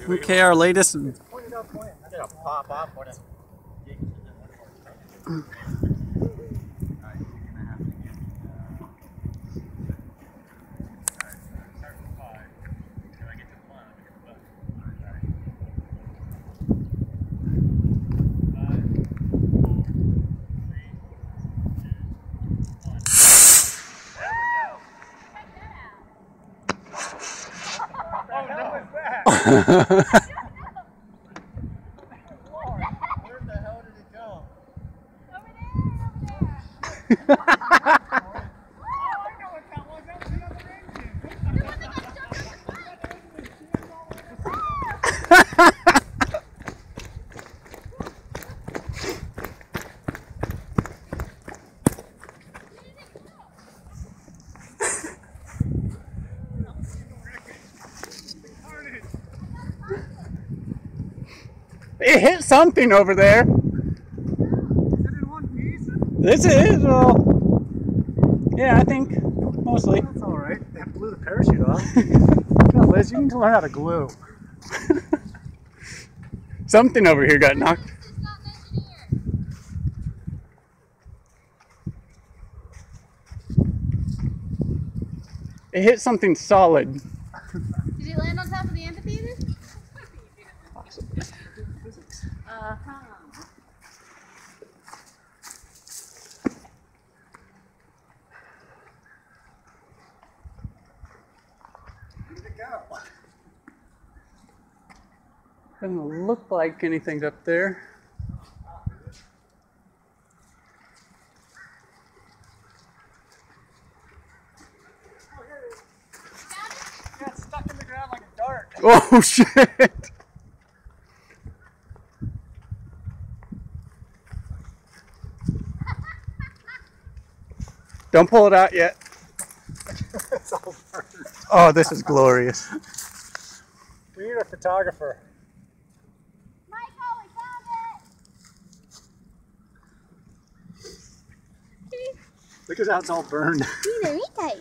Okay, our latest. It hit something over there. Is it in one piece? This is, well, yeah, I think mostly. That's alright. They blew the parachute off. Come on, Liz, you need to learn how to glue. Something over here got knocked. It hit something solid. Did it land on top of the amphitheater? Possibly. Uh-huh. Where did it go? Doesn't look like anything's up there. Yeah, it's stuck in the ground like a dart. Oh shit! Don't pull it out yet. It's all burned. Oh, this is glorious. We need a photographer. Michael, we found it! Look at how it's all burned. Mira, mira.